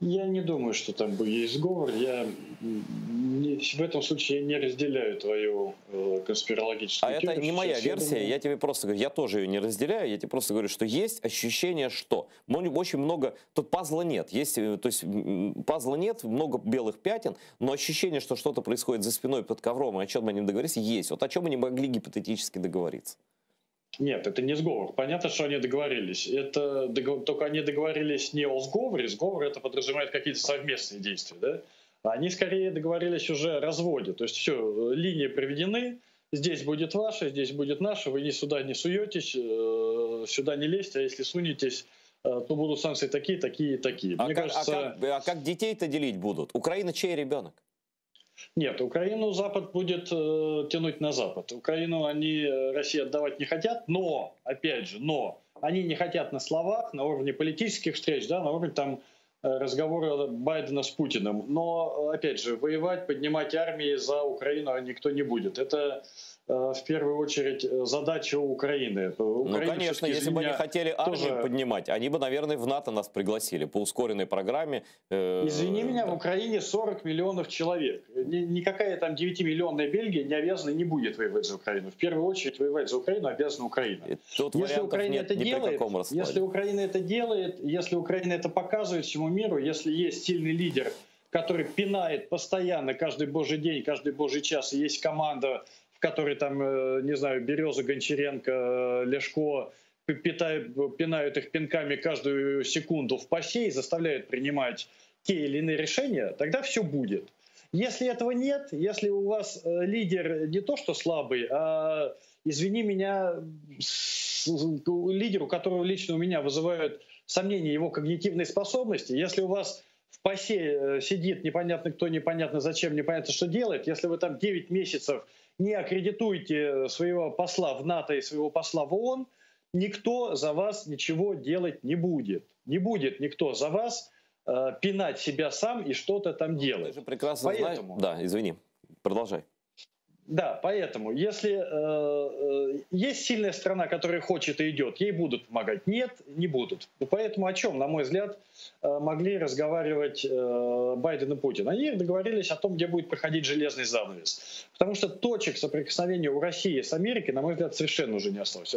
Я не думаю, что там есть сговор. В этом случае я не разделяю твою А конспирологическую это теорию не моя сейчас. Я версия, думаю, я тебе просто говорю, я тоже ее не разделяю, я тебе просто говорю, что есть ощущение, что очень много, тут пазла нет, есть, то есть пазла нет, много белых пятен, но ощущение, что что-то происходит за спиной под ковром, и о чем они договорились, есть. Вот о чем они могли гипотетически договориться. нет, это не сговор. Понятно, что они договорились. Только они договорились не о сговоре. Сговор это подразумевает какие-то совместные действия, да? А они скорее договорились уже о разводе. То есть все, линии проведены, здесь будет ваше, здесь будет наше, вы ни сюда не суетесь, сюда не лезьте, а если сунетесь, то будут санкции такие, такие и такие. А Мне как, кажется, как детей-то делить будут? Украина чей ребенок? нет, Украину Запад будет тянуть на Запад. Украину России отдавать не хотят, но, опять же, они не хотят на словах, на уровне политических встреч, да, на уровне там разговора Байдена с Путиным. Но, опять же, воевать, поднимать армии за Украину никто не будет. Это в первую очередь задача Украины. Ну, Украина конечно, все-таки, если бы они меня хотели армию тоже... поднимать, они бы, наверное, в НАТО нас пригласили по ускоренной программе. Извини меня, в Да. Украине 40 миллионов человек. Никакая там 9-миллионная Бельгия не обязана, не будет воевать за Украину. В первую очередь воевать за Украину обязана Украина. И тут Если вариантов Украина нет это ни при делает, каком раскладе. если Украина это делает, если Украина это показывает всему миру, если есть сильный лидер, который пинает постоянно каждый божий день, каждый божий час, и есть команда, в которой там, не знаю, Береза, Гончаренко, Ляшко пинают их пинками каждую секунду в пасе и заставляют принимать те или иные решения, тогда все будет. Если этого нет, если у вас лидер не то что слабый, а, извини меня, лидер, у которого лично у меня вызывают сомнения его когнитивной способности, если у вас в ПАСЕ сидит непонятно кто, непонятно зачем, непонятно что делает, если вы там 9 месяцев не аккредитуете своего посла в НАТО и своего посла в ООН, никто за вас ничего делать не будет. Не будет никто за вас пинать себя сам и что-то там Ты делать. же прекрасно знаешь. Да, извини, продолжай. Да, поэтому, если есть сильная страна, которая хочет и идет, ей будут помогать. Нет, не будут. Поэтому о чем, на мой взгляд, могли разговаривать Байден и Путин? Они договорились о том, где будет проходить железный занавес. Потому что точек соприкосновения у России с Америкой, на мой взгляд, совершенно уже не осталось.